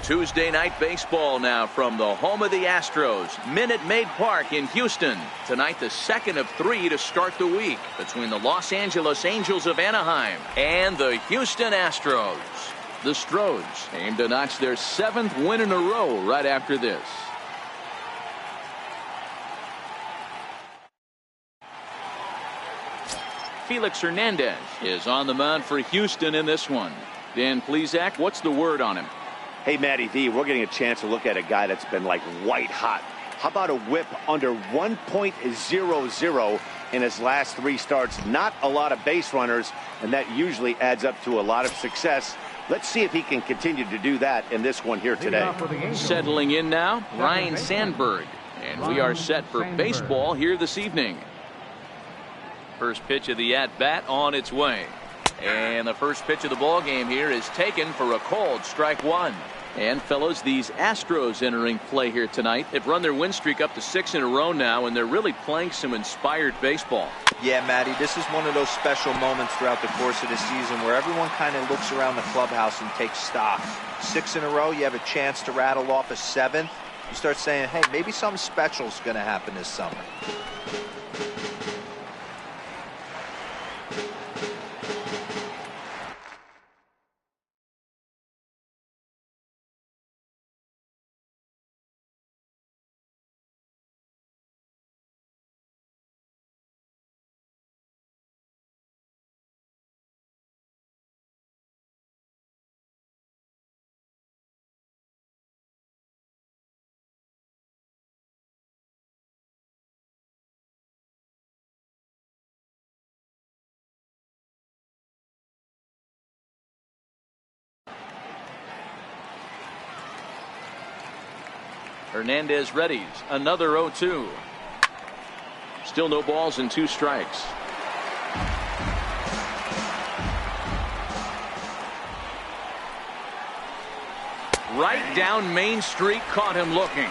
Tuesday night baseball now from the home of the Astros, Minute Maid Park in Houston. Tonight, the second of 3 to start the week between the Los Angeles Angels of Anaheim and the Houston Astros. The Stros aim to notch their 7th win in a row right after this. Felix Hernandez is on the mound for Houston in this one. Dan Plesac, what's the word on him? Hey, Matty V, we're getting a chance to look at a guy that's been like white hot. How about a whip under 1.00 in his last 3 starts? Not a lot of base runners, and that usually adds up to a lot of success. Let's see if he can continue to do that in this one here today. Settling in now, Ryan Sandberg. And we are set for baseball here this evening. First pitch of the at-bat on its way. And the first pitch of the ball game here is taken for a called strike 1. And fellows, these Astros entering play here tonight. They've run their win streak up to 6 in a row now, and they're really playing some inspired baseball. Yeah, Matty, this is one of those special moments throughout the course of the season where everyone kind of looks around the clubhouse and takes stock. 6 in a row, you have a chance to rattle off a 7th. You start saying, hey, maybe something special is going to happen this summer. Hernandez readies another 0-2. Still no balls and 2 strikes. Right down Main Street, caught him looking.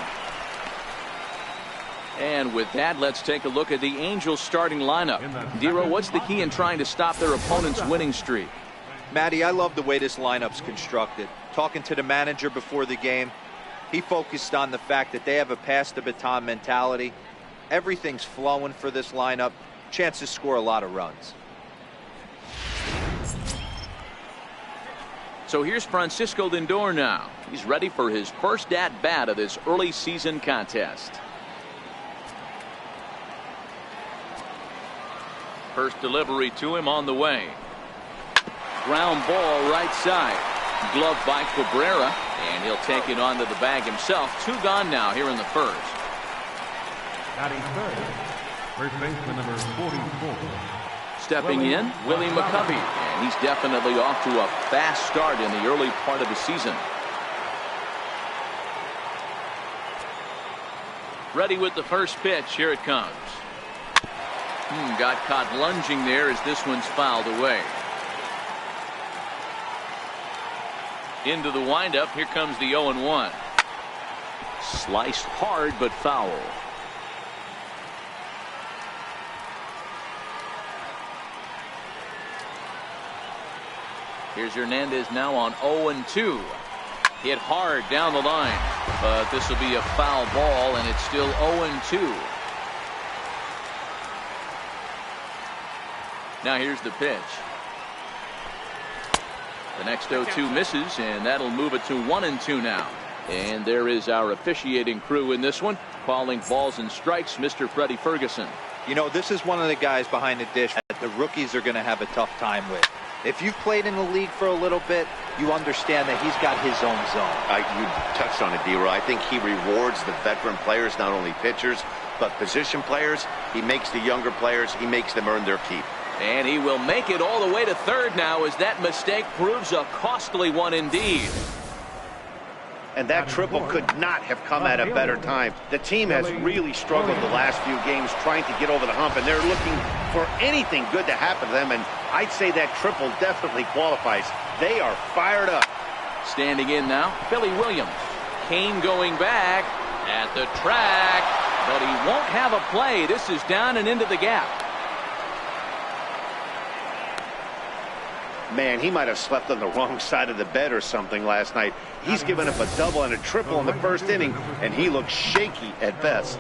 And with that, let's take a look at the Angels starting lineup. Dero, what's the key in trying to stop their opponent's winning streak? Matty, I love the way this lineup's constructed. Talking to the manager before the game, he focused on the fact that they have a pass the baton mentality. Everything's flowing for this lineup. Chance to score a lot of runs. So here's Francisco Lindor now. He's ready for his first at-bat of this early season contest. First delivery to him on the way. Ground ball right side. Glove by Cabrera, and he'll take it onto the bag himself. 2 gone now here in the first. Batting first baseman number 44. Stepping in, Willie McCovey, and he's definitely off to a fast start in the early part of the season. Ready with the first pitch. Here it comes. Got caught lunging there as this one's fouled away. Into the windup. Here comes the 0-1. Sliced hard but foul. Here's Hernandez now on 0-2. Hit hard down the line, but this will be a foul ball, and it's still 0-2. Now here's the pitch. The next 0-2 misses, and that'll move it to 1-2 now. And there is our officiating crew in this one, calling balls and strikes, Mr. Freddie Ferguson. You know, this is one of the guys behind the dish that the rookies are going to have a tough time with. If you've played in the league for a little bit, you understand that he's got his own zone. You touched on it, D-Roy. I think he rewards the veteran players, not only pitchers, but position players. He makes the younger players, he makes them earn their keep. And he will make it all the way to third now, as that mistake proves a costly one indeed. And that triple could not have come at a better time. The team has really struggled the last few games trying to get over the hump, and they're looking for anything good to happen to them, and I'd say that triple definitely qualifies. They are fired up. Standing in now, Billy Williams. Kane going back at the track, but he won't have a play. This is down and into the gap. Man, he might have slept on the wrong side of the bed or something last night. He's given up a double and a triple in the first inning, and he looks shaky at best.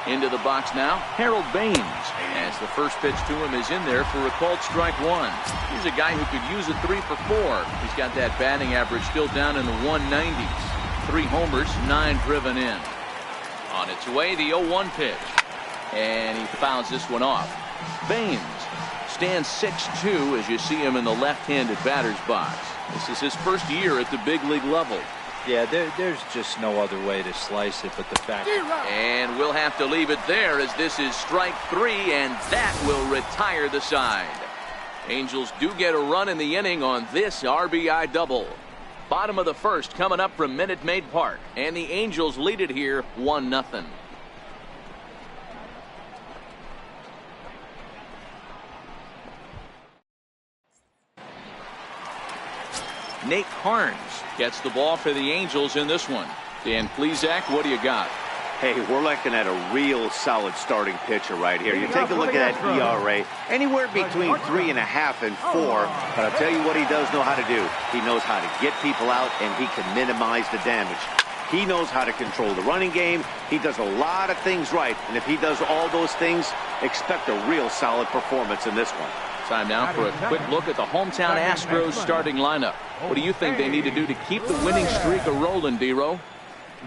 Into the box now, Harold Baines, as the first pitch to him is in there for a called strike one. He's a guy who could use a 3 for 4. He's got that batting average still down in the 190s. 3 homers, 9 driven in. On its way, the 0-1 pitch. And he fouls this one off. Baines stands 6'2" as you see him in the left-handed batter's box. This is his first year at the big league level. Yeah, there's just no other way to slice it but the fact. And we'll have to leave it there as this is strike 3, and that will retire the side. Angels do get a run in the inning on this RBI double. Bottom of the first coming up from Minute Maid Park, and the Angels lead it here 1-0. Nate Carnes gets the ball for the Angels in this one. Dan Plesac, what do you got? Hey, we're looking at a real solid starting pitcher right here. You take a look at that ERA, anywhere between 3.5 and 4. But I'll tell you what he does know how to do. He knows how to get people out, and he can minimize the damage. He knows how to control the running game. He does a lot of things right. And if he does all those things, expect a real solid performance in this one. Time now for a quick look at the hometown Astros starting lineup. What do you think they need to do to keep the winning streak a-rolling, D-Row?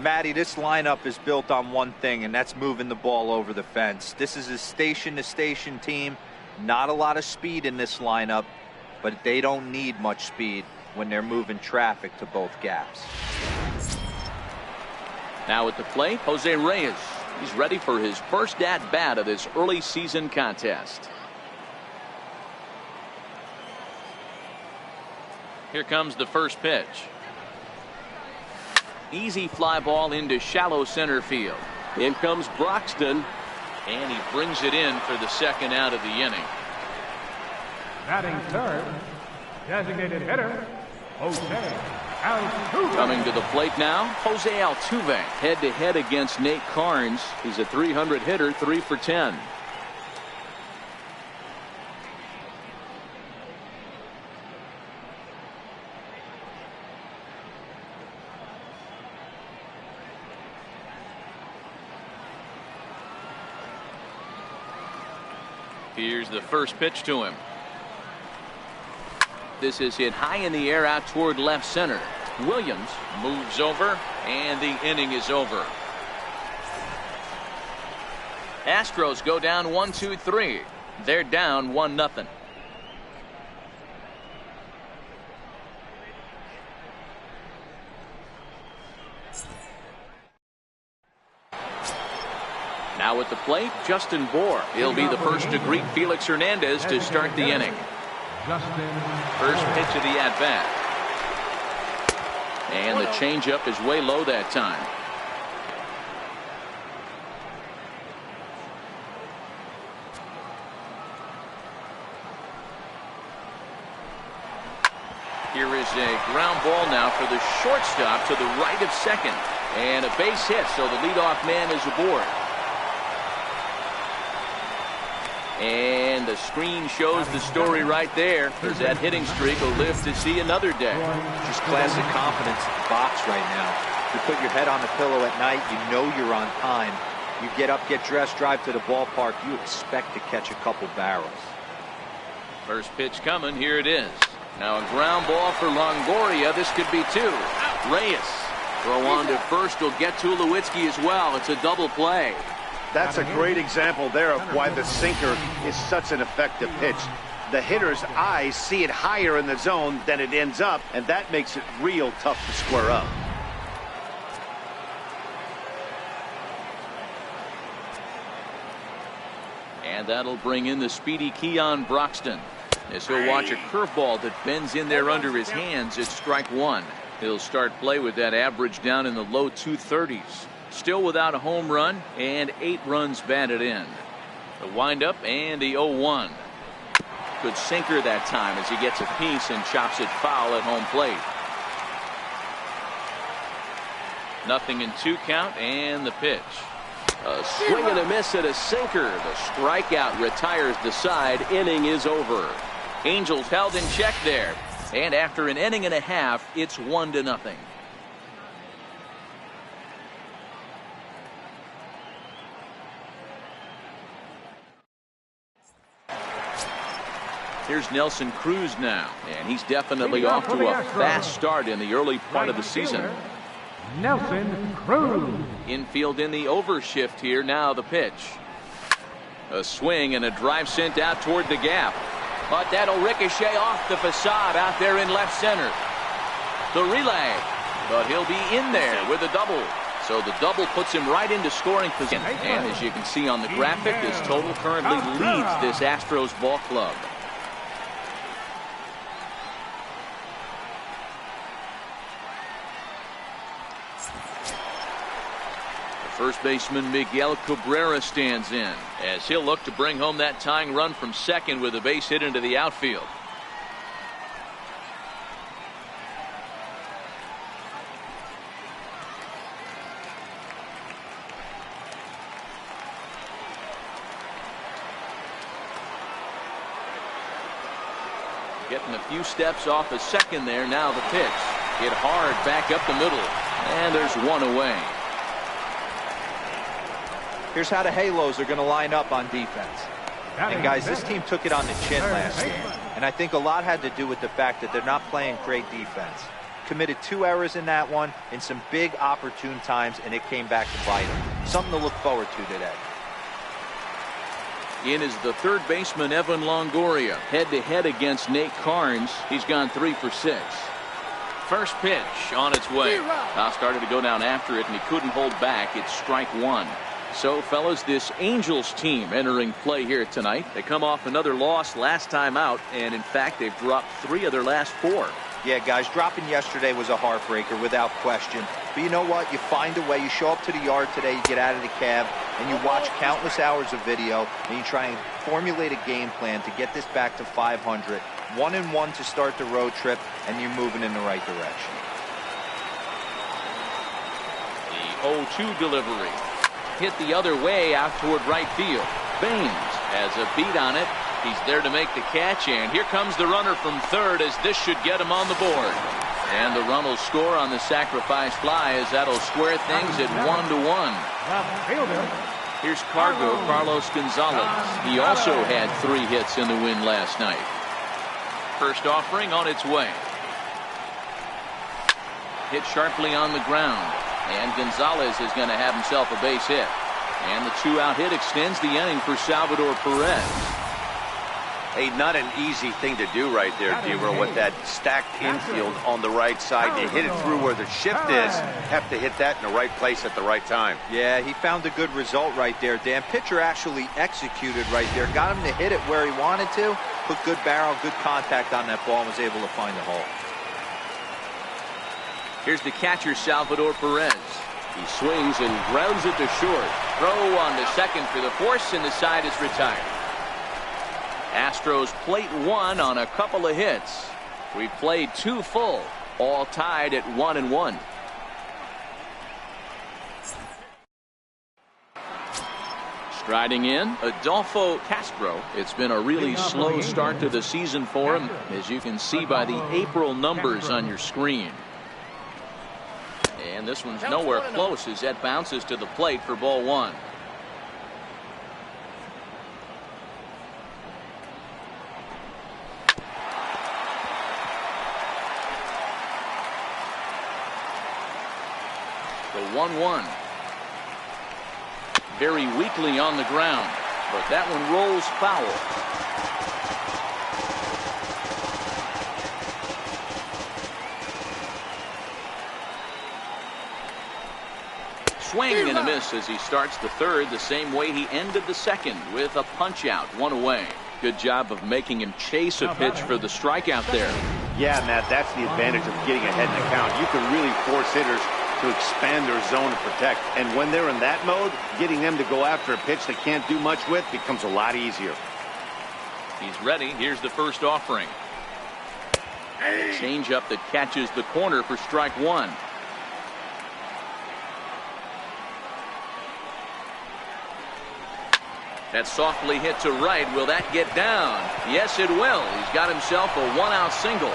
Matty, this lineup is built on one thing, and that's moving the ball over the fence. This is a station-to-station team. Not a lot of speed in this lineup, but they don't need much speed when they're moving traffic to both gaps. Now at the plate, Jose Reyes. He's ready for his first at-bat of this early season contest. Here comes the first pitch. Easy fly ball into shallow center field. In comes Broxton, and he brings it in for the second out of the inning. Batting third, designated hitter, Jose Altuve. Coming to the plate now, Jose Altuve. Head-to-head against Nate Carnes. He's a 300 hitter, 3 for 10. Here's the first pitch to him. This is hit high in the air out toward left center. Williams moves over, and the inning is over. Astros go down 1-2-3. They're down 1-0. Now at the plate, Justin Bour. He'll be the first to greet Felix Hernandez to start the inning. First pitch of the at-bat. And the changeup is way low that time. Here is a ground ball now for the shortstop to the right of second. And a base hit, so the leadoff man is aboard. And the screen shows the story right there, as that hitting streak will live to see another day. Just classic confidence in the box right now. You put your head on the pillow at night, you know you're on time. You get up, get dressed, drive to the ballpark, you expect to catch a couple barrels. First pitch coming, here it is. Now a ground ball for Longoria. This could be 2. Reyes. Throw on to first will get Tulowitzki as well. It's a double play. That's a great example there of why the sinker is such an effective pitch. The hitter's eyes see it higher in the zone than it ends up, and that makes it real tough to square up. And that'll bring in the speedy Keon Broxton, as he'll watch a curveball that bends in there under his hands at strike 1. He'll start play with that average down in the low 230s. Still without a home run and 8 runs batted in. The windup and the 0-1. Good sinker that time as he gets a piece and chops it foul at home plate. 0-2 count, and the pitch. A swing and a miss at a sinker. The strikeout retires the side. Inning is over. Angels held in check there. And after an inning and a half, it's 1-0. Here's Nelson Cruz now, and he's definitely off to a fast start in the early part of the season. Nelson Cruz. Infield in the overshift here. Now the pitch. A swing and a drive sent out toward the gap. But that'll ricochet off the facade out there in left center. The relay. But he'll be in there with a double. So the double puts him right into scoring position. And as you can see on the graphic, his total currently leads this Astros ball club. First baseman Miguel Cabrera stands in as he'll look to bring home that tying run from second with a base hit into the outfield. Getting a few steps off of second there. Now the pitch. Hit hard back up the middle. And there's one away. Here's how the Halos are going to line up on defense. And guys, this team took it on the chin last game. And I think a lot had to do with the fact that they're not playing great defense. Committed 2 errors in that one in some big opportune times, and it came back to bite them. Something to look forward to today. In is the third baseman Evan Longoria. Head-to-head against Nate Carnes. He's gone 3 for 6. First pitch on its way. Started to go down after it, and he couldn't hold back. It's strike one. So, fellas, this Angels team entering play here tonight. They come off another loss last time out, and in fact, they've dropped 3 of their last 4. Yeah, guys, dropping yesterday was a heartbreaker without question. But you know what? You find a way. You show up to the yard today, you get out of the cab, and you watch countless hours of video, and you try and formulate a game plan to get this back to 500. 1-1 to start the road trip, and you're moving in the right direction. The 0-2 delivery. Hit the other way out toward right field. Baines has a beat on it. He's there to make the catch, and here comes the runner from third as this should get him on the board. And the run will score on the sacrifice fly as that'll square things at 1-1. Here's Carlos Gonzalez. He also had 3 hits in the win last night. First offering on its way. Hit sharply on the ground. And Gonzalez is going to have himself a base hit. And the 2-out hit extends the inning for Salvador Perez. Hey, not an easy thing to do right there, D-Roll, with that stacked infield on the right side. You hit it through where the shift is. Have to hit that in the right place at the right time. Yeah, he found a good result right there, Dan. Pitcher actually executed right there. Got him to hit it where he wanted to. Put good barrel, good contact on that ball, and was able to find the hole. Here's the catcher, Salvador Perez. He swings and grounds it to short. Throw on to second for the force, and the side is retired. Astros plate 1 on a couple of hits. We've played 2 full, all tied at 1-1. Striding in, Adolfo Castro. It's been a really slow start to the season for him, as you can see by the April numbers on your screen. And this one's nowhere close as that bounces to the plate for ball 1. The 1-1. Very weakly on the ground, but that one rolls foul. Swing and a miss as he starts the third the same way he ended the second, with a punch out, 1 away. Good job of making him chase a pitch for the strikeout there. Yeah, Matt, that's the advantage of getting ahead in the count. You can really force hitters to expand their zone to protect. And when they're in that mode, getting them to go after a pitch they can't do much with becomes a lot easier. He's ready. Here's the first offering. Change up that catches the corner for strike 1. That's softly hit to right. Will that get down? Yes, it will. He's got himself a one-out single.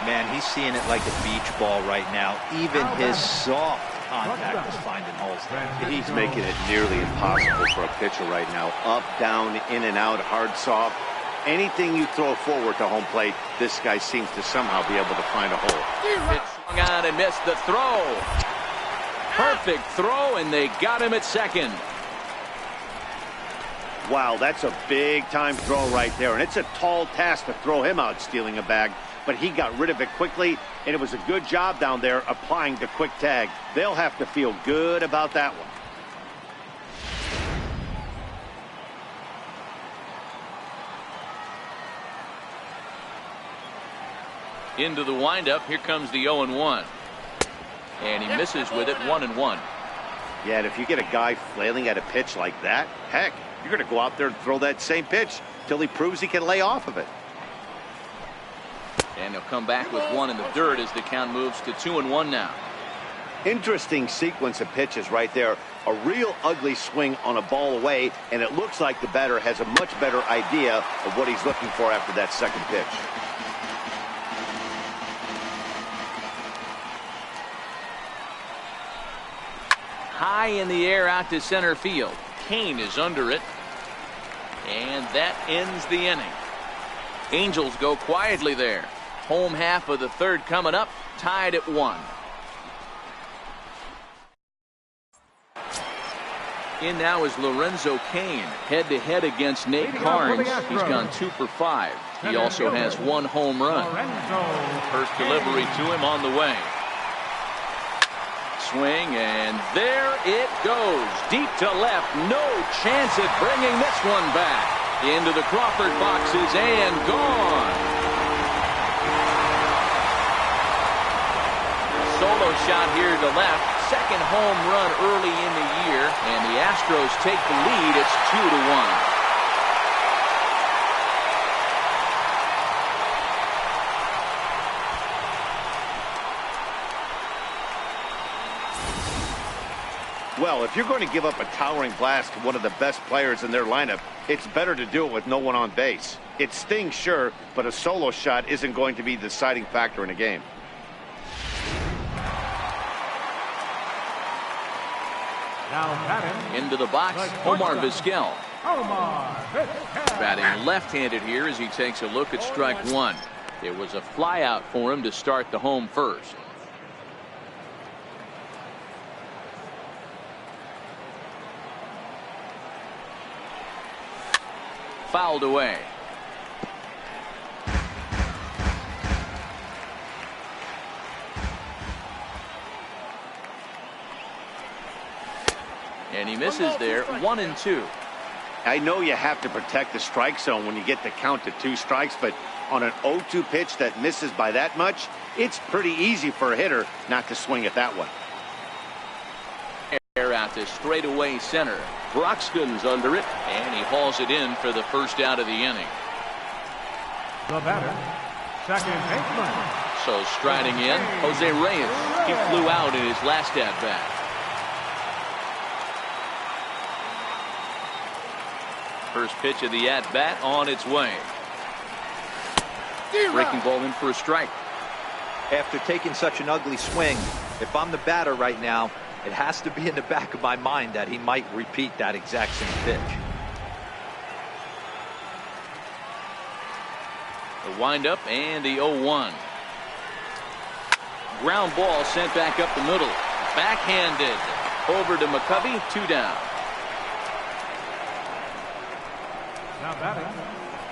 Man, he's seeing it like a beach ball right now. Even his soft contact is finding holes. He's making it nearly impossible for a pitcher right now. Up, down, in and out, hard, soft. Anything you throw forward to home plate, this guy seems to somehow be able to find a hole. It swung on and missed the throw. Perfect throw, and they got him at second. Wow, that's a big-time throw right there, and it's a tall task to throw him out stealing a bag, but he got rid of it quickly, and it was a good job down there applying the quick tag. They'll have to feel good about that one. Into the windup. Here comes the 0-1. And he misses with it, 1-1. Yeah, and if you get a guy flailing at a pitch like that, heck, you're going to go out there and throw that same pitch till he proves he can lay off of it. And he'll come back with one in the dirt as the count moves to 2-1 now. Interesting sequence of pitches right there. A real ugly swing on a ball away, and it looks like the batter has a much better idea of what he's looking for after that second pitch. High in the air out to center field. Kane is under it. And that ends the inning. Angels go quietly there. Home half of the third coming up, tied at 1. In now is Lorenzo Cain, head-to-head against Nate Carnes. He's gone 2 for 5. He also has 1 home run. First delivery to him on the way. Swing, and there it goes. Deep to left. No chance at bringing this one back. Into the Crawford boxes and gone. Solo shot here to left. Second home run early in the year, and the Astros take the lead. It's 2-1. Well, if you're going to give up a towering blast to one of the best players in their lineup, it's better to do it with no one on base. It stings, sure, but a solo shot isn't going to be the deciding factor in a game. Into the box, Omar Vizquel. Batting left-handed here as he takes a look at strike 1. It was a flyout for him to start the home first. Fouled away. And he misses there, 1-2. I know you have to protect the strike zone when you get the count to 2 strikes, but on an 0-2 pitch that misses by that much, it's pretty easy for a hitter not to swing at that one. Air out to straightaway center. Broxton's under it, and he hauls it in for the first out of the inning. The batter, second baseman. So striding in, Jose Reyes. He flew out in his last at-bat. First pitch of the at-bat on its way. Breaking ball in for a strike. After taking such an ugly swing, if I'm the batter right now, it has to be in the back of my mind that he might repeat that exact same pitch. The windup and the 0-1. Ground ball sent back up the middle. Backhanded. Over to McCovey, 2 down. Now batting,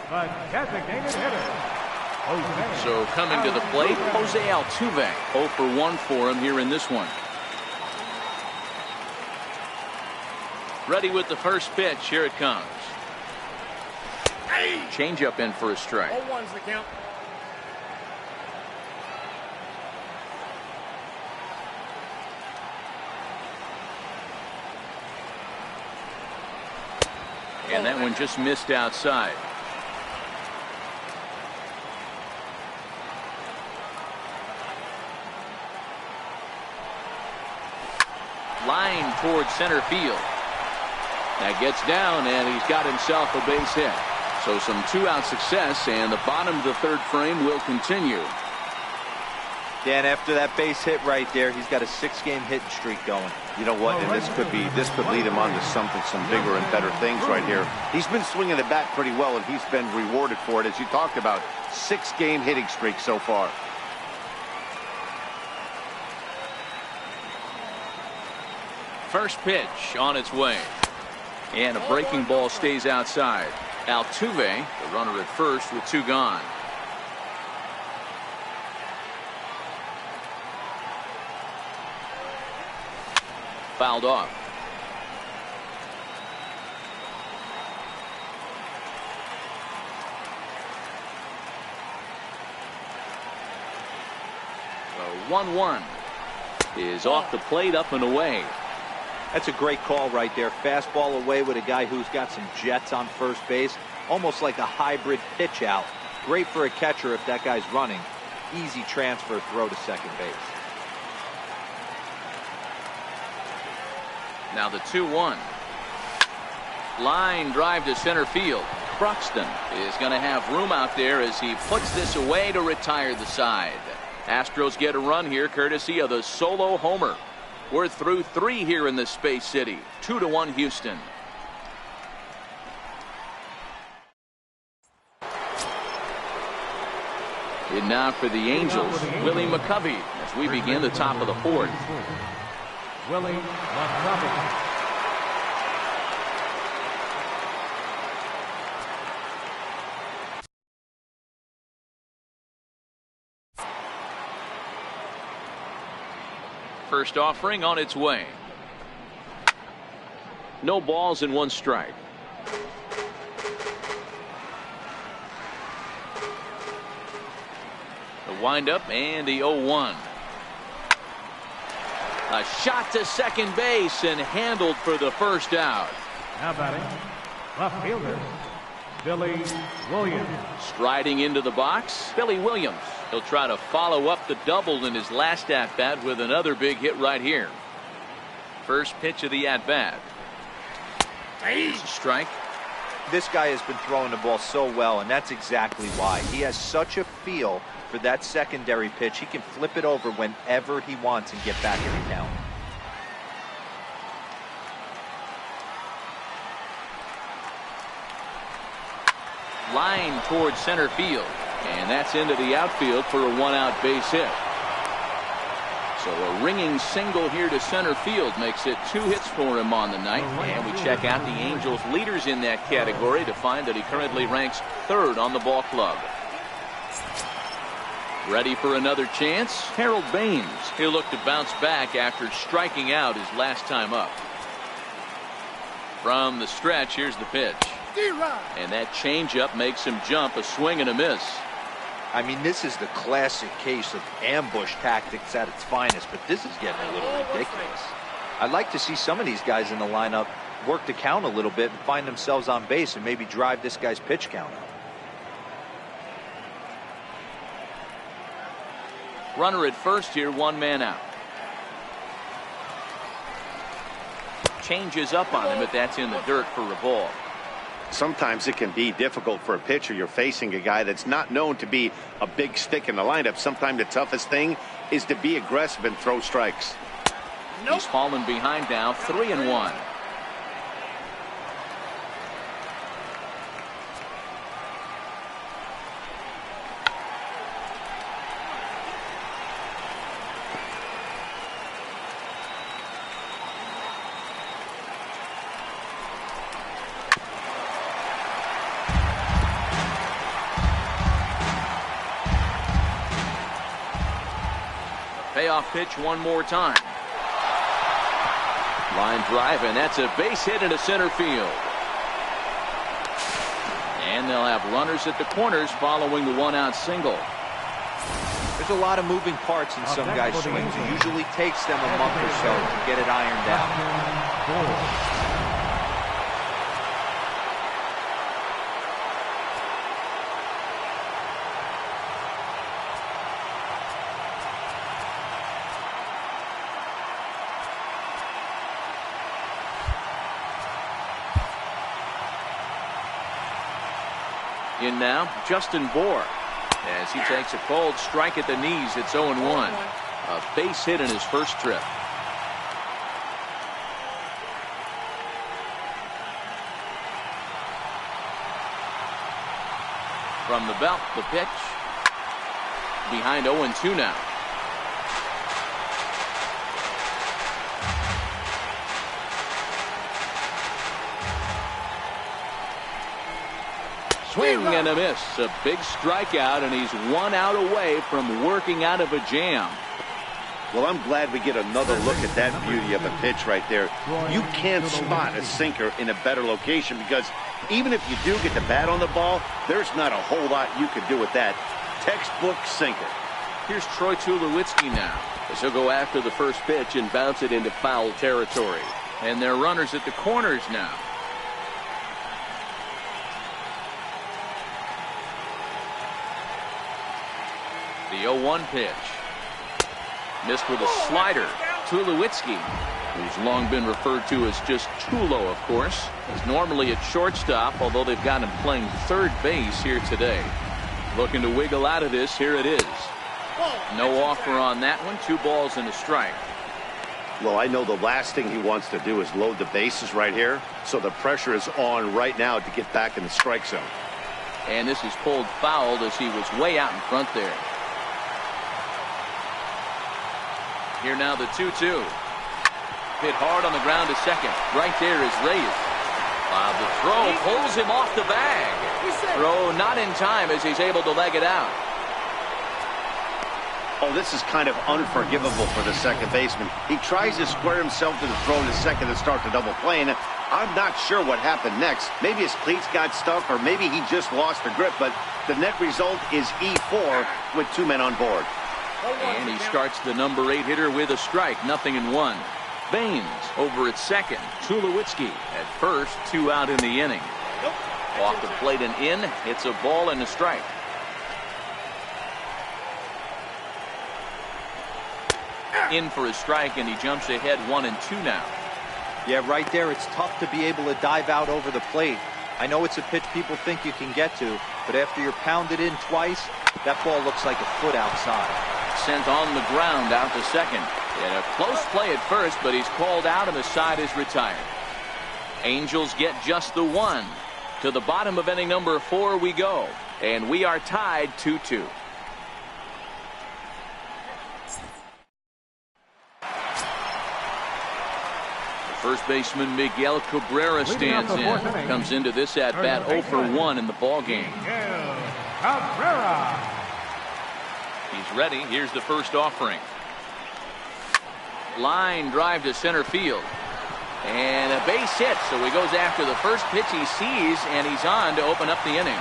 the designated hitter. Jose So coming to the plate, Jose Altuve. 0 for 1 for him here in this one. Ready with the first pitch. Here it comes. Change up in for a strike. 0-1's the count. And that one just missed outside. Line towards center field. That gets down, and he's got himself a base hit. So some two-out success, and the bottom of the third frame will continue. Dan, after that base hit right there, he's got a 6-game hitting streak going. You know what? And this could lead him on to some bigger and better things right here. He's been swinging the bat pretty well, and he's been rewarded for it, as you talked about. 6-game hitting streak so far. First pitch on its way. And a breaking ball stays outside. Altuve, the runner at first with 2 gone. Fouled off. The 1-1 is off the plate, up and away. That's a great call right there. Fastball away with a guy who's got some jets on first base. Almost like a hybrid pitch out. Great for a catcher if that guy's running. Easy transfer throw to second base. Now the 2-1. Line drive to center field. Bruxton is going to have room out there as he puts this away to retire the side. Astros get a run here courtesy of the solo homer. We're through 3 here in the Space City. 2-1 Houston. And now for the Angels, Willie McCovey as we begin the top of the 4th. Willie McCovey. First offering on its way. No balls and 1 strike. The windup and the 0-1. A shot to second base and handled for the first out. Now batting, left fielder, Billy Williams. Striding into the box, Billy Williams. He'll try to follow up the double in his last at-bat with another big hit right here. First pitch of the at-bat. Strike. This guy has been throwing the ball so well, and that's exactly why. He has such a feel for that secondary pitch. He can flip it over whenever he wants and get back in the count. Line towards center field. And that's into the outfield for a 1-out base hit. So a ringing single here to center field makes it 2 hits for him on the night. And we check out the Angels leaders in that category to find that he currently ranks 3rd on the ball club. Ready for another chance? Harold Baines. He'll look to bounce back after striking out his last time up. From the stretch, here's the pitch. And that changeup makes him jump, a swing and a miss. I mean, this is the classic case of ambush tactics at its finest, but this is getting a little ridiculous. I'd like to see some of these guys in the lineup work the count a little bit and find themselves on base and maybe drive this guy's pitch count up. Runner at first here, 1 man out. Changes up on him, but that's in the dirt for a ball. Sometimes it can be difficult for a pitcher. You're facing a guy that's not known to be a big stick in the lineup. Sometimes the toughest thing is to be aggressive and throw strikes. He's fallen behind now, 3-1. Payoff pitch one more time. Line drive, and that's a base hit into center field. And they'll have runners at the corners following the 1-out single. There's a lot of moving parts in some guys' swings. It usually takes them a month or so to get it ironed out. In now, Justin Bohr. As he takes a cold strike at the knees, it's 0-1. A base hit in his first trip. From the belt, the pitch. Behind 0-2 now. Swing and a miss. A big strikeout, and he's 1 out away from working out of a jam. Well, I'm glad we get another look at that beauty of a pitch right there. You can't spot a sinker in a better location because even if you do get the bat on the ball, there's not a whole lot you could do with that. Textbook sinker. Here's Troy Tulowitzki now, as he'll go after the first pitch and bounce it into foul territory. And they're runners at the corners now. The 0-1 pitch. Missed with a slider. Tulowitzki, who's long been referred to as just Tulo, of course, is normally at shortstop, although they've got him playing third base here today. Looking to wiggle out of this. Here it is. No offer on that one. 2 balls and a strike. Well, I know the last thing he wants to do is load the bases right here, so the pressure is on right now to get back in the strike zone. And this is pulled fouled as he was way out in front there. Here now the 2-2. Hit hard on the ground to second. Right there is Reyes. The throw pulls him off the bag. Throw not in time as he's able to leg it out. Oh, this is kind of unforgivable for the second baseman. He tries to square himself to the throw to second to start the double play, and I'm not sure what happened next. Maybe his cleats got stuck, or maybe he just lost the grip, but the net result is E4 with 2 men on board. And he starts the number 8 hitter with a strike, 0-1. Baines over at second. Tulowitzki at first, 2 out in the inning. Off the plate and in. It's a ball and a strike. In for a strike, and he jumps ahead 1-2 now. Yeah, right there, it's tough to be able to dive out over the plate. I know it's a pitch people think you can get to, but after you're pounded in twice, that ball looks like a foot outside. Sent on the ground out to second. In a close play at first, but he's called out and the side is retired. Angels get just the 1. To the bottom of inning number 4 we go, and we are tied 2-2. First baseman Miguel Cabrera stands in. Comes into this at bat 0 for 1 in the ball game. Cabrera. He's ready. Here's the first offering. Line drive to center field. And a base hit. So he goes after the first pitch he sees, and he's on to open up the inning.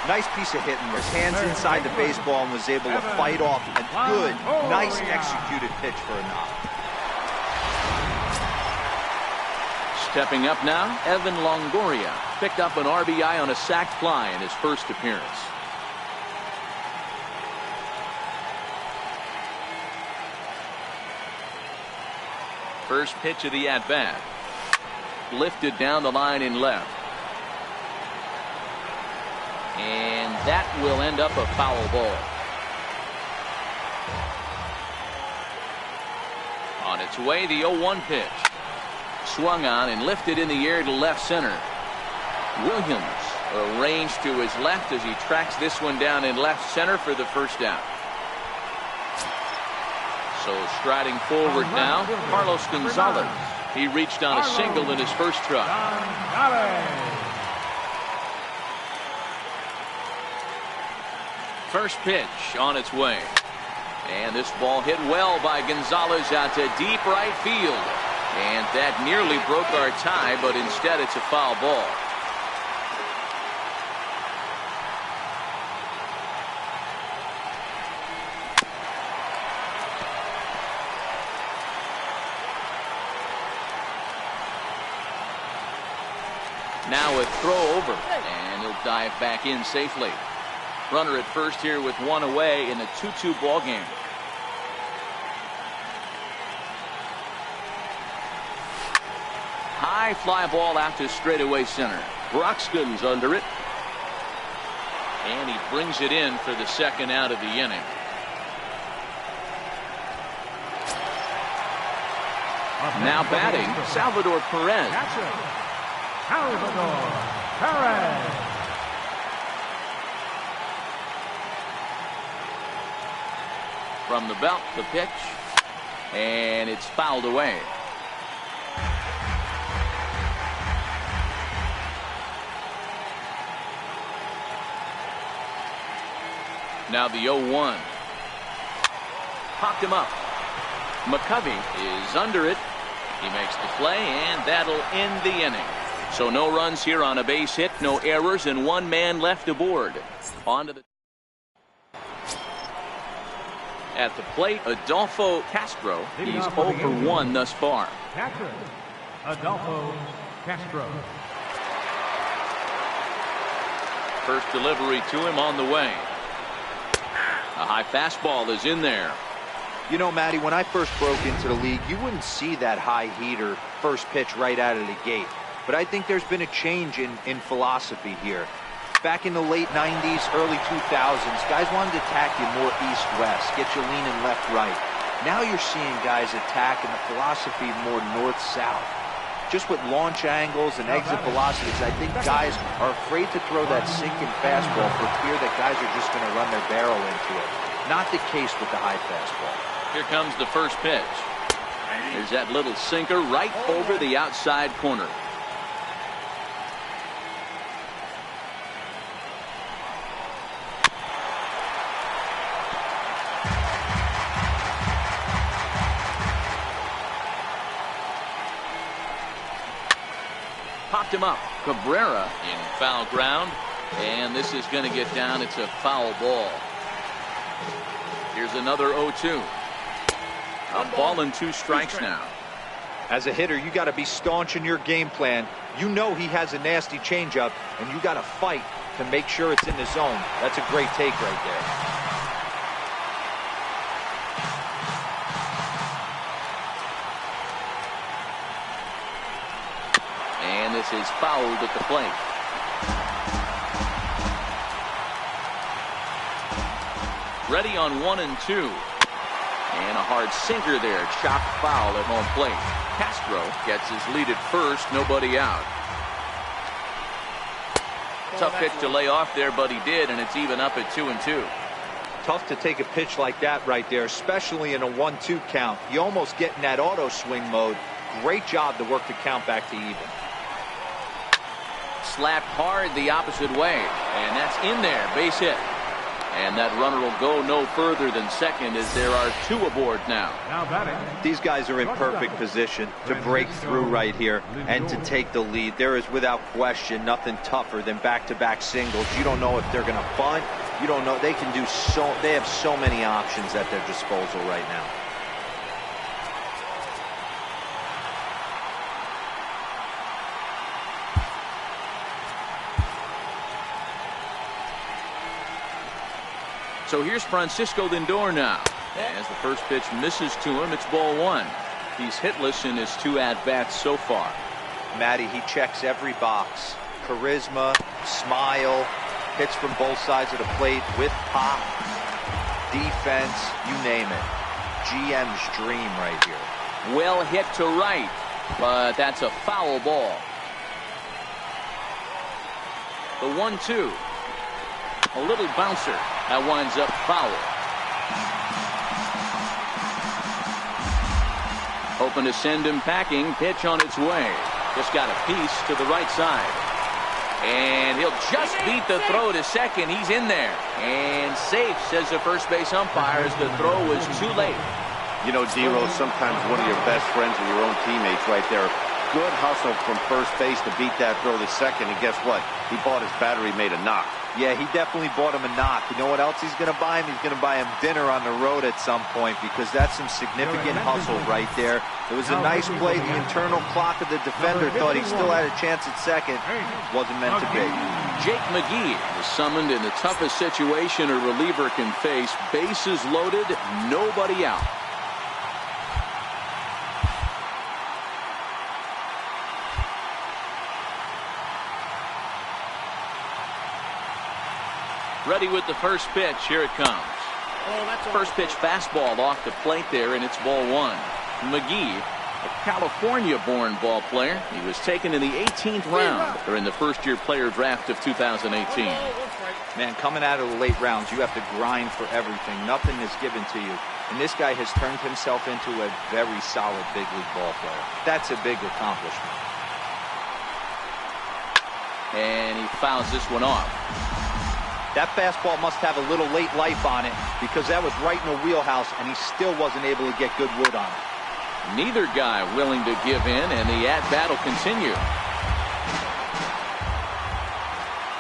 Nice piece of hitting. His hands inside the baseball and was able to fight off a good, nice executed pitch for a knock. Stepping up now, Evan Longoria picked up an RBI on a sac fly in his first appearance. First pitch of the at-bat. Lifted down the line in left. And that will end up a foul ball. On its way, the 0-1 pitch. Swung on and lifted in the air to left center. Williams arranged to his left as he tracks this one down in left center for the first out. So striding forward now, Carlos Gonzalez. He reached on a single in his first try. First pitch on its way. And this ball hit well by Gonzalez out to deep right field. And that nearly broke our tie, but instead it's a foul ball. Now a throw over, and he'll dive back in safely. Runner at first here with 1 away in the 2-2 ball game. High fly ball out to straightaway center. Broxton's under it. And he brings it in for the second out of the inning. Now batting, Salvador Perez. Salvador Perez. From the belt, the pitch, and it's fouled away. Now the 0-1. Popped him up. McCovey is under it. He makes the play, and that'll end the inning. So no runs here on a base hit, no errors, and one man left aboard. On to the... At the plate, Adolfo Castro. He's 0 for 1 thus far. Adolfo Castro. First delivery to him on the way. A high fastball is in there. You know, Matty, when I first broke into the league, you wouldn't see that high heater first pitch right out of the gate. But I think there's been a change in philosophy here. Back in the late 90s, early 2000s, guys wanted to attack you more east-west, get you leaning left-right. Now you're seeing guys attacking the philosophy more north-south. Just with launch angles and exit velocities, I think guys are afraid to throw that sinking fastball for fear that guys are just going to run their barrel into it. Not the case with the high fastball. Here comes the first pitch. There's that little sinker right over the outside corner. Popped him up. Cabrera in foul ground, and this is going to get down. It's a foul ball. Here's another 0-2. A ball and 2 strikes now. As a hitter, you got to be staunch in your game plan. You know he has a nasty changeup, and you got to fight to make sure it's in the zone. That's a great take right there. And this is fouled at the plate. Ready on 1 and 2. And a hard sinker there. Chopped foul at home plate. Castro gets his lead at first. Nobody out. Tough pitch to lay off there, but he did, and it's even up at 2 and 2. Tough to take a pitch like that right there, especially in a 1-2 count. You almost get in that auto swing mode. Great job to work the count back to even. Slapped hard the opposite way, and that's in there. Base hit. And that runner will go no further than second as there are 2 aboard now. These guys are in perfect position to break through right here and to take the lead. There is without question nothing tougher than back-to-back singles. You don't know if they're going to bunt. You don't know. They can do so. They have so many options at their disposal right now. So here's Francisco Lindor now. As the first pitch misses to him, it's ball 1. He's hitless in his 2 at-bats so far. Matty, he checks every box. Charisma, smile, hits from both sides of the plate with pop, defense, you name it. GM's dream right here. Well hit to right, but that's a foul ball. The 1-2. A little bouncer. That winds up foul. Hoping to send him packing. Pitch on its way. Just got a piece to the right side. And he'll just beat the throw to second. He's in there. And safe, says the first base umpire, as the throw was too late. You know, D-Rose, sometimes one of your best friends are your own teammates right there. Good hustle from first base to beat that throw to second. And guess what? He bought his battery made a knock. Yeah, he definitely bought him a knock. You know what else he's going to buy him? He's going to buy him dinner on the road at some point, because that's some significant hustle right there. It was a nice play. The internal clock of the defender thought he still had a chance at second. Wasn't meant to be. Jake McGee was summoned in the toughest situation a reliever can face. Bases loaded, nobody out. Ready with the first pitch. Here it comes. First pitch fastball off the plate there, and it's ball one. McGee, a California-born ball player. He was taken in the 18th round during the first-year player draft of 2018. Man, coming out of the late rounds, you have to grind for everything. Nothing is given to you. And this guy has turned himself into a very solid big league ball player. That's a big accomplishment. And he fouls this one off. That fastball must have a little late life on it because that was right in the wheelhouse, and he still wasn't able to get good wood on it. Neither guy willing to give in, and the at-bat will continue.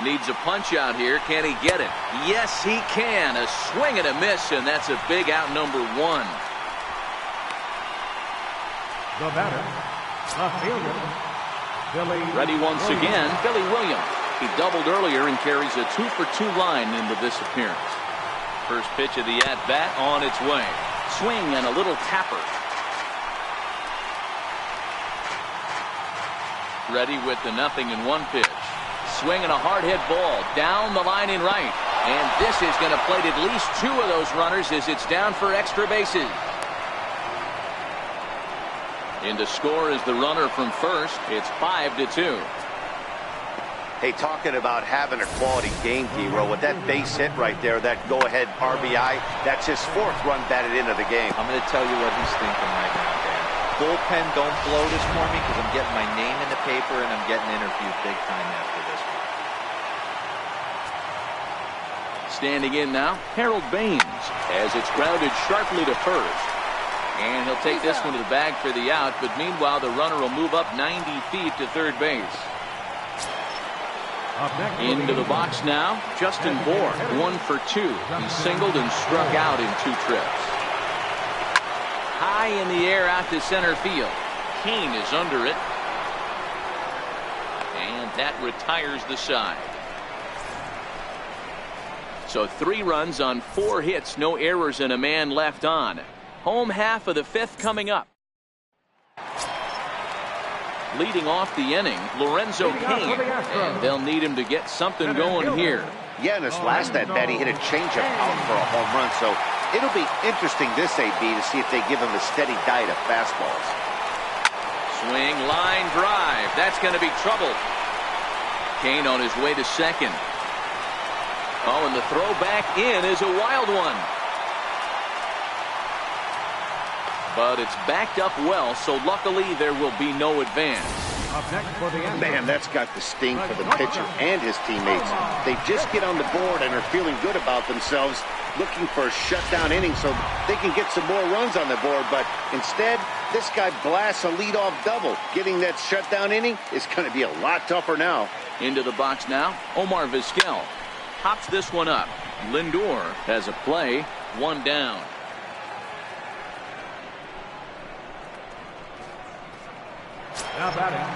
Needs a punch out here. Can he get it? Yes, he can. A swing and a miss, and that's a big out, number one. The batter, the fielder, Billy. Ready once again, Billy Williams. He doubled earlier and carries a 2-for-2 line into this appearance. First pitch of the at-bat on its way. Swing and a little tapper. Ready with the 0-1 pitch. Swing and a hard hit ball down the line in right. And this is going to plate at least two of those runners as it's down for extra bases. In to score is the runner from first. It's 5-2. Hey, talking about having a quality game, Hero, with that base hit right there, that go-ahead RBI, that's his fourth run batted into the game. I'm going to tell you what he's thinking right now, Dan. Bullpen, don't blow this for me because I'm getting my name in the paper and I'm getting interviewed big time after this one. Standing in now, Harold Baines, as it's grounded sharply to first. And he'll take this one to the bag for the out, but meanwhile the runner will move up 90 feet to third base. Into the box now, Justin Bour, 1 for 2. He singled and struck out in 2 trips. High in the air out to center field. Kane is under it. And that retires the side. So 3 runs on 4 hits, no errors, and a man left on. Home half of the 5th coming up. Leading off the inning, Lorenzo Cain, and they'll need him to get something going here. Yeah, in his last at-bat, he hit a changeup out for a home run, so it'll be interesting this AB to see if they give him a steady diet of fastballs. Swing, line drive. That's going to be trouble. Cain on his way to second. Oh, and the throw back in is a wild one. But it's backed up well, so luckily there will be no advance. Man, that's got the sting for the pitcher and his teammates. They just get on the board and are feeling good about themselves, looking for a shutdown inning so they can get some more runs on the board. But instead, this guy blasts a leadoff double. Getting that shutdown inning is going to be a lot tougher now. Into the box now, Omar Vizquel pops this one up. Lindor has a play, 1 down. Now batting,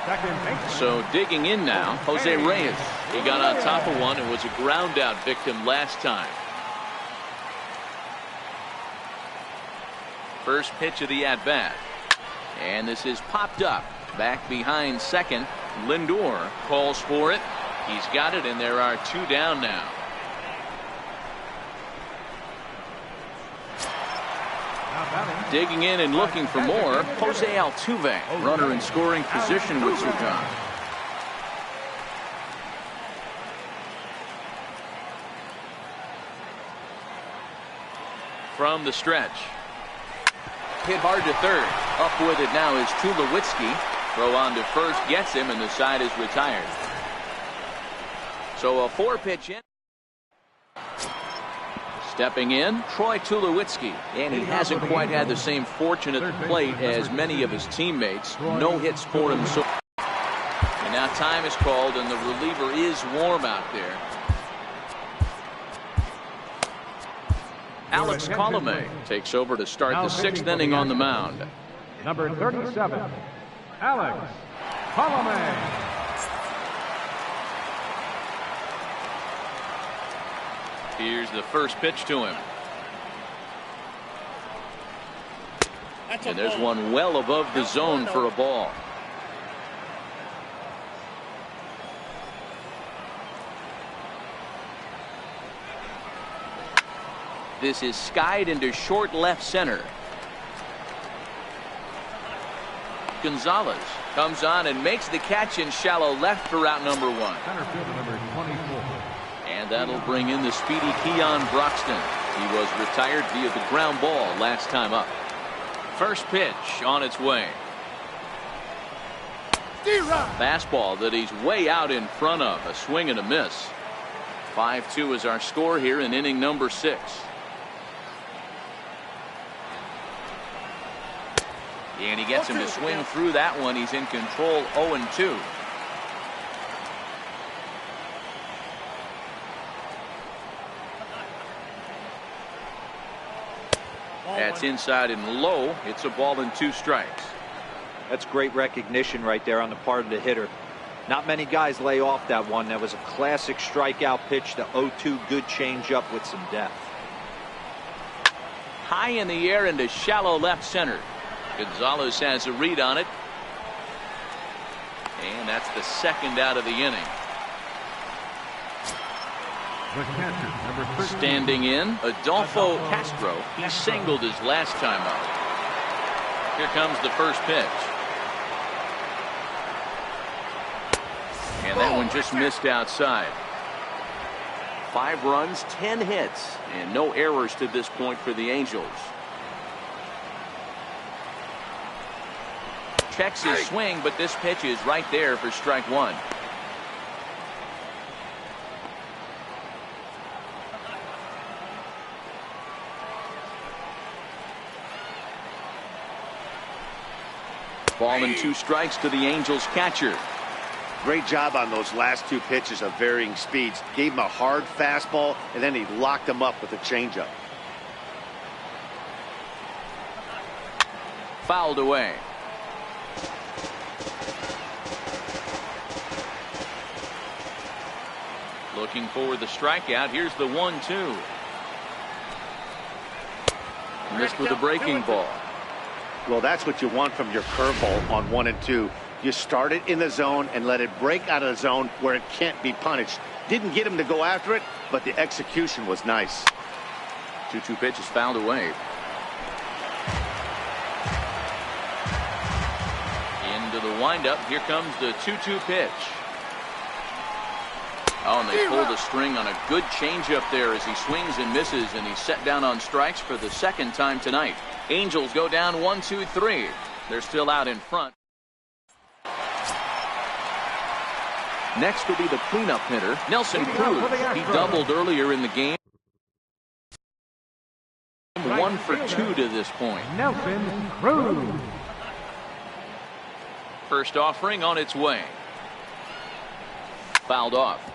second base. So digging in now, Jose Reyes. He got on top of one and was a ground out victim last time. First pitch of the at-bat. And this is popped up. Back behind second. Lindor calls for it. He's got it, and there are 2 down now. Digging in and looking for more, Jose Altuve, runner in scoring position with Sugan. From the stretch. Hit hard to third. Up with it now is Tulowitzki. Throw on to first, gets him, and the side is retired. So a 4-pitch in. Stepping in, Troy Tulowitzki, and he hasn't quite had the same fortune at the plate as many of his teammates. No hits for him. So, and now time is called, and the reliever is warm out there. Alex Colomé takes over to start the 6th inning on the mound. Number 37, Alex Colomé. Here's the first pitch to him. And there's one well above the zone for a ball. This is skied into short left center. Gonzalez comes on and makes the catch in shallow left for route number 1. Center fielder number 24. And that'll bring in the speedy Keon Broxton. He was retired via the ground ball last time up. First pitch on its way. Fastball that he's way out in front of. A swing and a miss. 5-2 is our score here in inning number 6. And he gets him to swing through that one. He's in control, 0-2. That's inside and low. It's a ball and 2 strikes. That's great recognition right there on the part of the hitter. Not many guys lay off that one. That was a classic strikeout pitch. The 0-2 good changeup with some depth. High in the air into shallow left center. Gonzalez has a read on it. And that's the second out of the inning. The catcher, number 13. Standing in, Adolfo Castro. He singled his last time out. Here comes the first pitch. And that one just missed outside. 5 runs, 10 hits, and no errors to this point for the Angels. Checks his swing, but this pitch is right there for strike 1. Ball and 2 strikes to the Angels catcher. Great job on those last 2 pitches of varying speeds. Gave him a hard fastball, and then he locked him up with a changeup. Fouled away. Looking for the strikeout. Here's the 1-2. Missed with a breaking ball. Well, that's what you want from your curveball on 1 and 2. You start it in the zone and let it break out of the zone where it can't be punished. Didn't get him to go after it, but the execution was nice. 2-2 pitch is fouled away. Into the windup. Here comes the 2-2 pitch. Oh, and they pulled the string on a good changeup there as he swings and misses, and he's set down on strikes for the second time tonight. Angels go down 1-2-3. They're still out in front. Next will be the cleanup hitter, Nelson Cruz. He doubled earlier in the game. 1 for 2 to this point. Nelson Cruz. First offering on its way. Fouled off.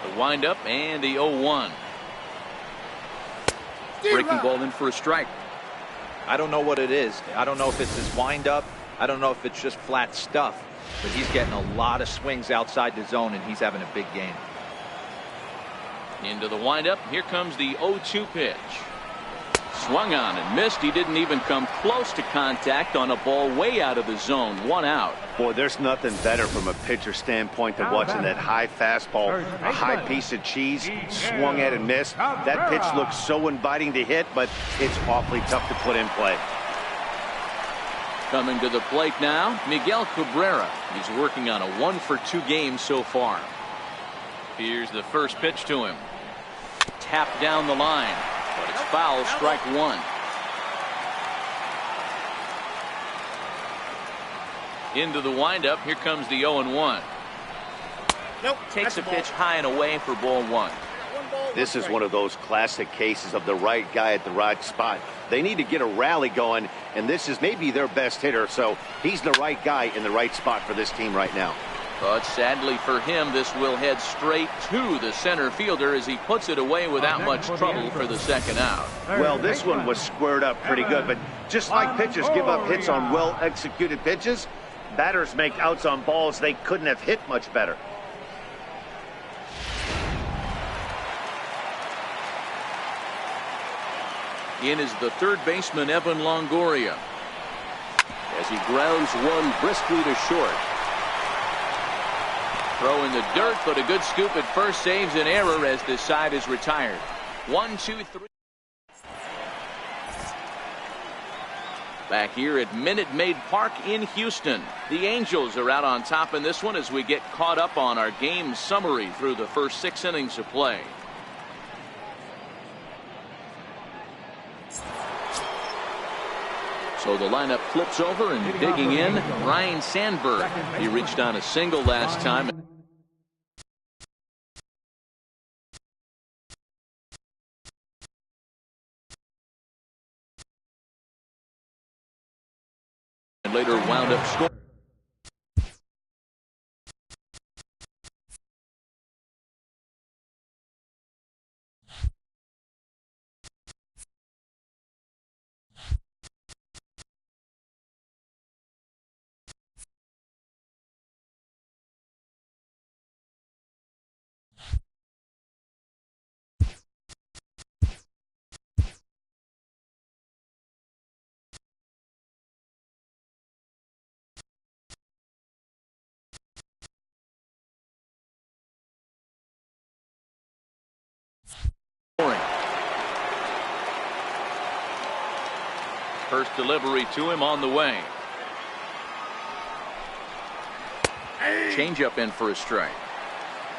The windup and the 0-1. Breaking ball in for a strike. I don't know what it is. I don't know if it's his windup. I don't know if it's just flat stuff. But he's getting a lot of swings outside the zone, and he's having a big game. Into the windup. Here comes the 0-2 pitch. Swung on and missed. He didn't even come close to contact on a ball way out of the zone. 1 out. Boy, there's nothing better from a pitcher standpoint than watching that high fastball, a high piece of cheese, swung at and missed. That pitch looks so inviting to hit, but it's awfully tough to put in play. Coming to the plate now, Miguel Cabrera. He's working on a 1 for 2 game so far. Here's the first pitch to him. Tapped down the line, but it's foul, strike 1. Into the windup. Here comes the 0-1. Nope. Takes a pitch high and away for ball 1. This is one of those classic cases of the right guy at the right spot. They need to get a rally going, and this is maybe their best hitter, so he's the right guy in the right spot for this team right now. But sadly for him, this will head straight to the center fielder as he puts it away without much trouble for the second out. Well, this one was squared up pretty good, but just like pitchers give up hits on well-executed pitches, batters make outs on balls they couldn't have hit much better. In is the third baseman, Evan Longoria. As he grounds one briskly to short. Throw in the dirt, but a good scoop at first saves an error as this side is retired. 1, 2, 3. Back here at Minute Maid Park in Houston. The Angels are out on top in this one as we get caught up on our game summary through the first 6 innings of play. So the lineup flips over and digging in, Ryne Sandberg. He reached on a single last time. And later wound up scoring. First delivery to him on the way. Changeup in for a strike.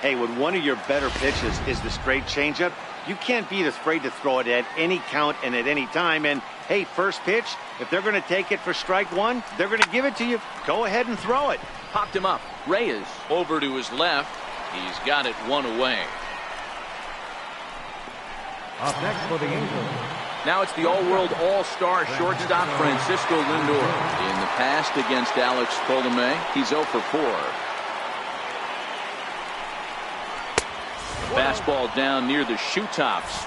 Hey, when one of your better pitches is the straight changeup, you can't be afraid to throw it at any count and at any time. And hey, first pitch, if they're going to take it for strike one, they're going to give it to you. Go ahead and throw it. Popped him up. Reyes over to his left. He's got it one away. Up next for the Angels. Now it's the all-world all-star shortstop Francisco Lindor. In the past against Alex Colomé, he's 0 for 4. Fastball down near the shoe tops.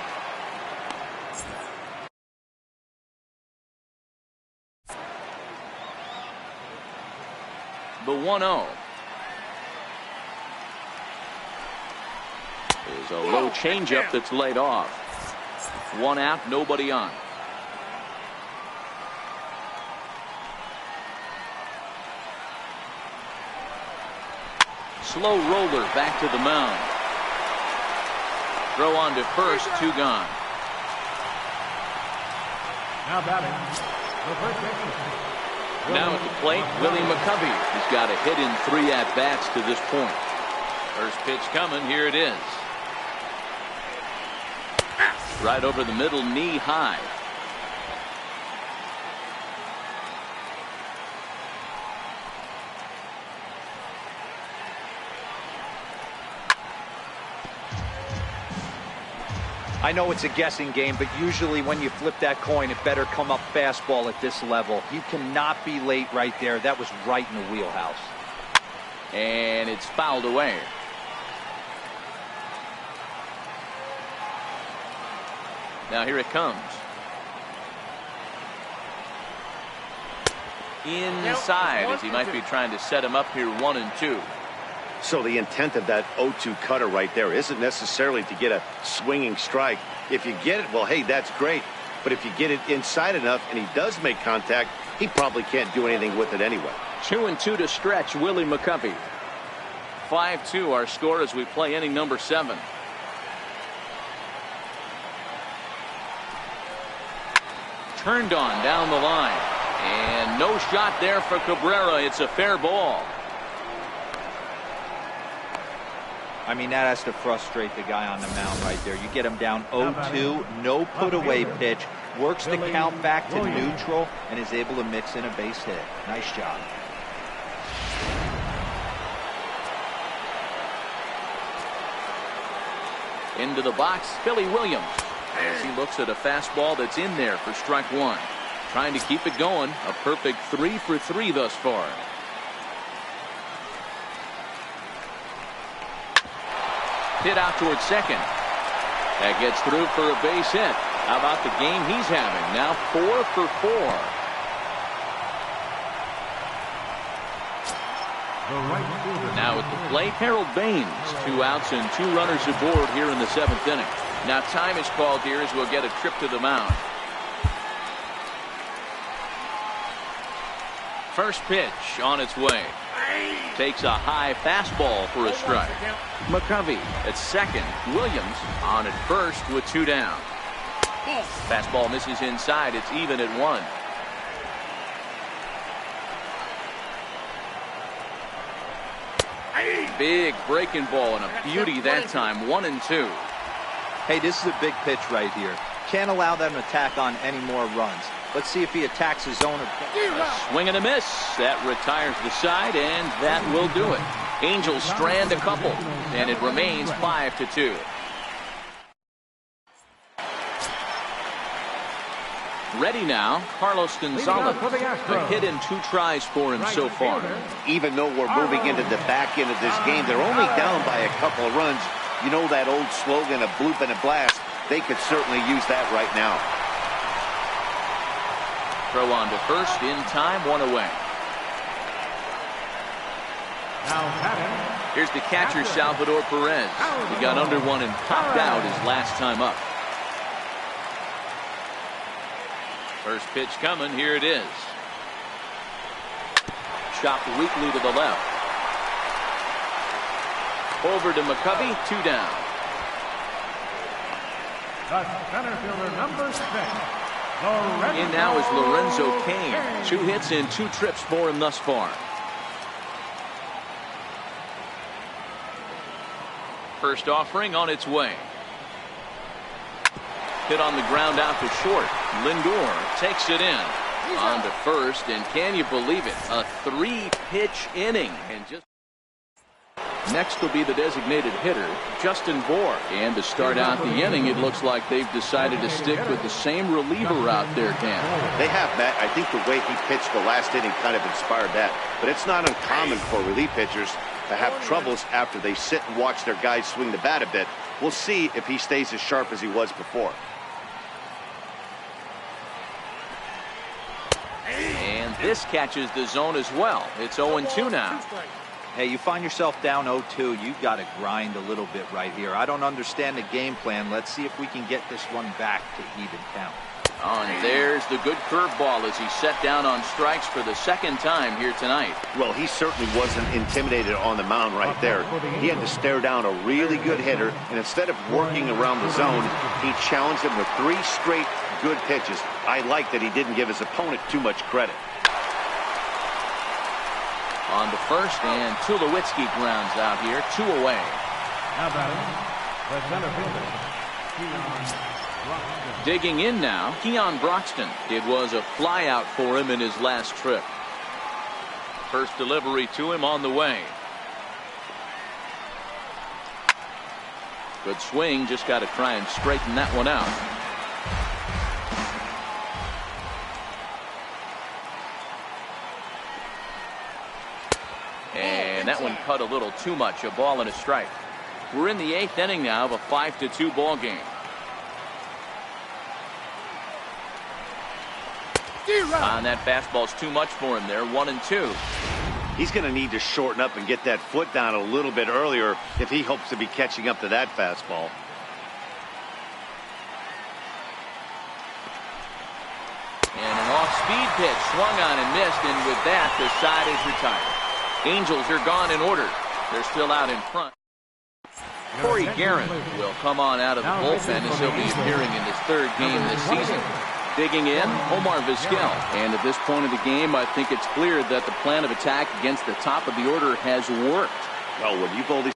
The 1-0 is a low changeup that's laid off. 1 out, nobody on. Slow roller back to the mound. Throw on to first, 2 gone. Now batting, the first baseman. Now at the plate, Willie McCovey. He's got a hit in 3 at-bats to this point. First pitch coming, here it is. Right over the middle, knee high. I know it's a guessing game, but usually when you flip that coin, it better come up fastball at this level. You cannot be late right there. That was right in the wheelhouse. And it's fouled away. Now here it comes. Inside as he might be trying to set him up here 1-2. So the intent of that 0-2 cutter right there isn't necessarily to get a swinging strike. If you get it, well, hey, that's great. But if you get it inside enough and he does make contact, he probably can't do anything with it anyway. 2-2 to stretch Willie McCovey. 5-2 our score as we play inning number 7. Turned on down the line. And no shot there for Cabrera. It's a fair ball. I mean, that has to frustrate the guy on the mound right there. You get him down 0-2, no put away pitch, works the count back to neutral, and is able to mix in a base hit. Nice job. Into the box, Billy Williams. As he looks at a fastball that's in there for strike 1. Trying to keep it going. A perfect 3 for 3 thus far. Hit out towards second. That gets through for a base hit. How about the game he's having? Now 4 for 4. Now at the plate, Harold Baines. 2 outs and 2 runners aboard here in the 7th inning. Now time is called here as we'll get a trip to the mound. First pitch on its way. Takes a high fastball for a strike. McCovey at second. Williams on at first with 2 down. Fastball misses inside. It's even at 1. Big breaking ball and a beauty that time. 1-2. Hey, this is a big pitch right here. Can't allow them to tack on any more runs. Let's see if he attacks his zone. A swing and a miss. That retires the side, and that will do it. Angels strand a couple, and it remains 5-2. Ready now, Carlos Gonzalez. A hit in 2 tries for him so far. Even though we're moving into the back end of this game, they're only down by a couple of runs. You know that old slogan of bloop and a blast? They could certainly use that right now. Throw on to first in time, 1 away. Here's the catcher, Salvador Perez. He got under one and popped out his last time up. First pitch coming. Here it is. Chopped weakly to the left. Over to McCovey. 2 down. The center fielder, number 6. In now is Lorenzo Cain. 2 hits and 2 trips for him thus far. First offering on its way. Hit on the ground out to short. Lindor takes it in. On to first, and can you believe it? A 3-pitch inning. And just next will be the designated hitter, Justin Bour. And to start out the inning, it looks like they've decided to stick with the same reliever out there, Dan. They have, Matt. I think the way he pitched the last inning kind of inspired that. But it's not uncommon for relief pitchers to have troubles after they sit and watch their guys swing the bat a bit. We'll see if he stays as sharp as he was before. And this catches the zone as well. It's 0-2 now. Hey, you find yourself down 0-2, you've got to grind a little bit right here. I don't understand the game plan. Let's see if we can get this one back to even count. Oh, and there's the good curveball as he set down on strikes for the second time here tonight. Well, he certainly wasn't intimidated on the mound right there. He had to stare down a really good hitter, and instead of working around the zone, he challenged him with 3 straight good pitches. I like that he didn't give his opponent too much credit. On to first, and Tulowitzki grounds out here. 2 away. Now batting, the center fielder, Keon Broxton. Digging in now, Keon Broxton. It was a fly out for him in his last trip. First delivery to him on the way. Good swing, just got to try and straighten that one out. And that one cut a little too much. A ball and a strike. We're in the 8th inning now of a 5-2 ball game. On that fastball's too much for him there. 1-2. He's going to need to shorten up and get that foot down a little bit earlier if he hopes to be catching up to that fastball. And an off-speed pitch swung on and missed, and with that the side is retired. Angels are gone in order. They're still out in front. Corey Guerin will come on out of the bullpen as he'll be appearing in his 3rd game this season. Digging in, Omar Vizquel. And at this point of the game, I think it's clear that the plan of attack against the top of the order has worked. Well, when you both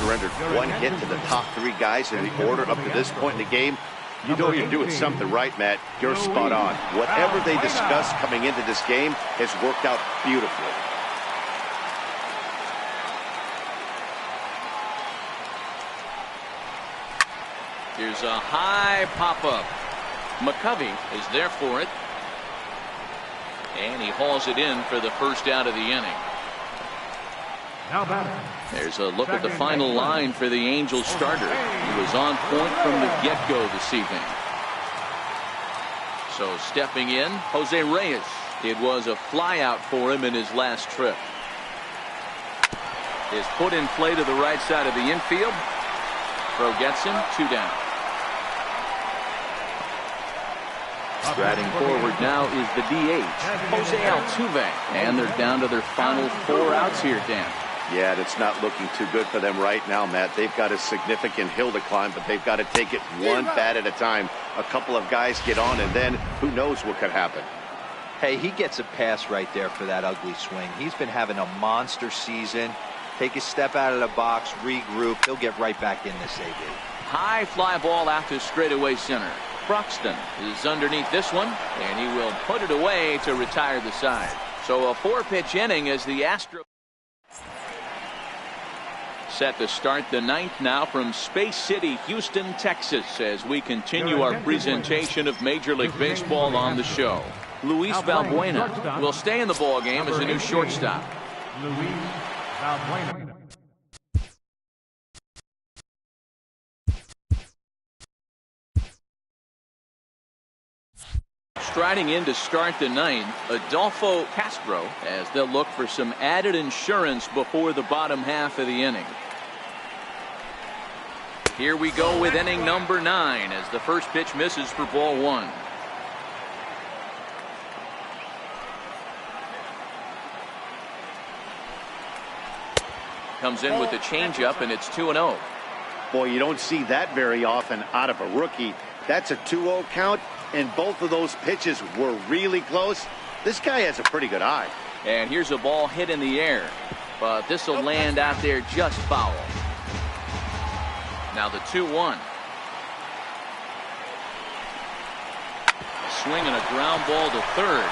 surrendered 1 hit to the top 3 guys in the order up to this point in the game. You know you're doing something right, Matt. You're spot on. Whatever they discussed coming into this game has worked out beautifully. Here's a high pop-up. McCovey is there for it. And he hauls it in for the first out of the inning. Now batting. There's a look at the final line for the Angels starter. He was on point from the get-go this evening. So stepping in, Jose Reyes. It was a flyout for him in his last trip. Is put in play to the right side of the infield. Throw gets him, 2 down. Striding forward now is the DH, Jose Altuve. And they're down to their final 4 outs here, Dan. Yeah, it's not looking too good for them right now, Matt. They've got a significant hill to climb, but they've got to take it one bat at a time. A couple of guys get on, and then who knows what could happen. Hey, he gets a pass right there for that ugly swing. He's been having a monster season. Take a step out of the box, regroup. He'll get right back in this AB. High fly ball out to straightaway center. Broxton is underneath this one, and he will put it away to retire the side. So a 4-pitch inning as the Astros set to start the 9th now from Space City, Houston, Texas, as we continue our presentation of Major League Baseball on the show. Luis Valbuena will stay in the ball game as a new shortstop. Luis Valbuena. Striding in to start the 9th, Adolfo Castro, as they'll look for some added insurance before the bottom half of the inning. Here we go with inning number 9 as the first pitch misses for ball 1. Comes in with the changeup, and it's 2-0. Boy, you don't see that very often out of a rookie. That's a 2-0 count, and both of those pitches were really close. This guy has a pretty good eye. And here's a ball hit in the air, but this will land out there just foul. Now the 2-1. Swing and a ground ball to third.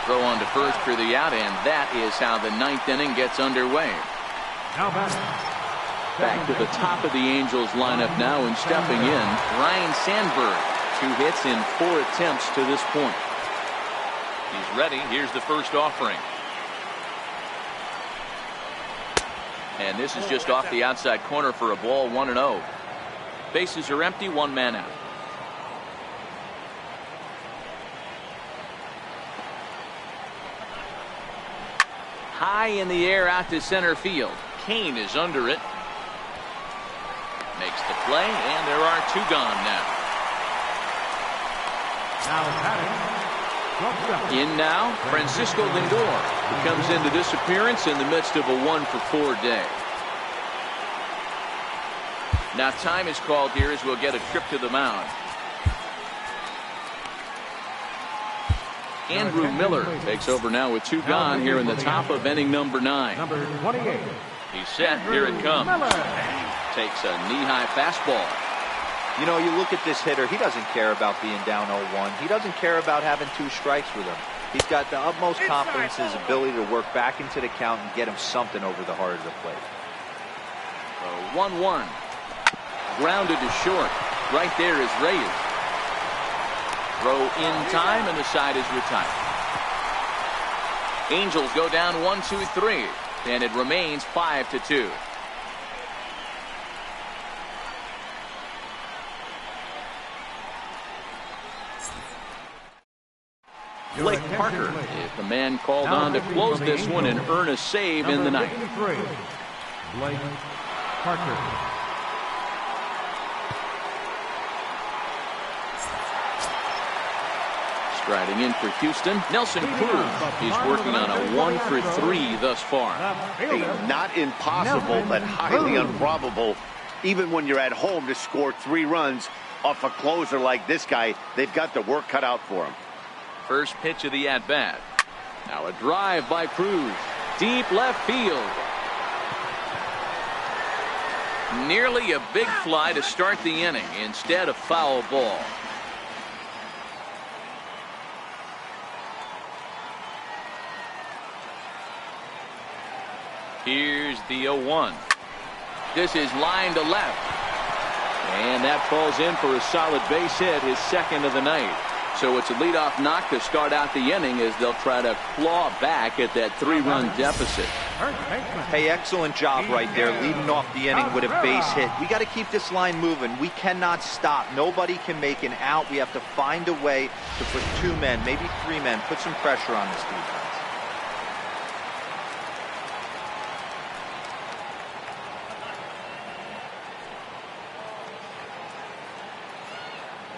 Throw on to first for the out, and that is how the 9th inning gets underway. Now back to the top of the Angels lineup now, and stepping in, Ryne Sandberg. 2 hits in 4 attempts to this point. He's ready. Here's the first offering. And this is just off the outside corner for a ball, 1-0. Bases are empty, 1 man out. High in the air out to center field. Kane is under it. Makes the play, and there are 2 gone now. In now, Francisco Lindor, who comes into this appearance in the midst of a 1-for-4 day. Now time is called here as we'll get a trip to the mound. Andrew Miller takes over now with 2 gone here in the top of inning number 9. Number 28. He's set. Here it comes. Takes a knee-high fastball. You know, you look at this hitter, he doesn't care about being down 0-1. He doesn't care about having 2 strikes with him. He's got the utmost confidence in his ability to work back into the count and get him something over the heart of the plate. 1-1. Grounded to short. Right there is Reyes. Throw in time, and the side is retired. Angels go down 1-2-3, and it remains 5-2. Blake Parker is the man called on to close this one and earn a save in the 9th. Blake Parker. Striding in for Houston, Nelson Cruz. He's working on a 1-for-3 thus far. Hey, not impossible, but highly improbable. Even when you're at home to score 3 runs off a closer like this guy, they've got the work cut out for him. First pitch of the at-bat. Now a drive by Cruz. Deep left field. Nearly a big fly to start the inning. Instead, a foul ball. Here's the 0-1. This is line to left. And that falls in for a solid base hit, his 2nd of the night. So it's a leadoff knock to start out the inning as they'll try to claw back at that 3-run deficit. Hey, excellent job right there, leading off the inning with a base hit. We got to keep this line moving. We cannot stop. Nobody can make an out. We have to find a way to put 2 men, maybe 3 men, put some pressure on this defense.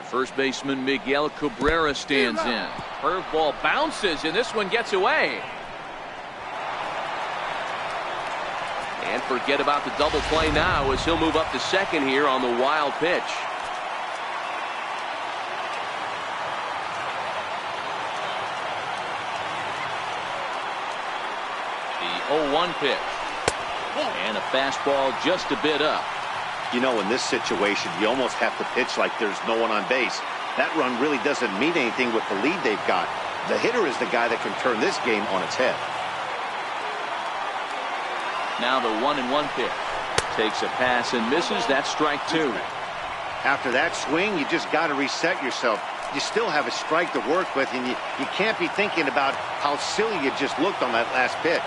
First baseman Miguel Cabrera stands in. Curveball bounces, and this one gets away. And forget about the double play now as he'll move up to second here on the wild pitch. The 0-1 pitch. And a fastball just a bit up. You know, in this situation, you almost have to pitch like there's no one on base. That run really doesn't mean anything with the lead they've got. The hitter is the guy that can turn this game on its head. Now the 1-1 pitch. Takes a pass and misses. That's strike 2. After that swing, you just got to reset yourself. You still have a strike to work with, and you can't be thinking about how silly you just looked on that last pitch.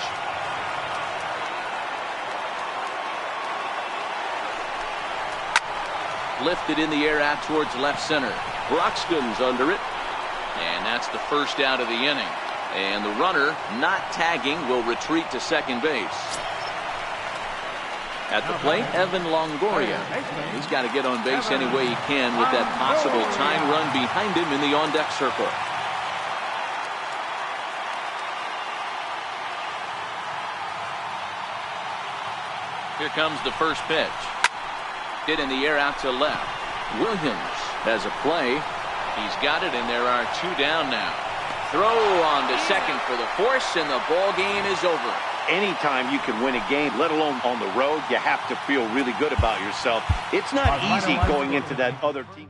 Lifted in the air out towards left center. Broxton's under it. And that's the first out of the inning. And the runner, not tagging, will retreat to second base. At the plate, Evan Longoria. He's got to get on base any way he can with that possible tying run behind him in the on-deck circle. Here comes the first pitch. Hit in the air out to left. Williams has a play. He's got it, and there are 2 down now. Throw on to second for the force, and the ball game is over. Anytime you can win a game, let alone on the road, you have to feel really good about yourself. It's not easy going into that other team.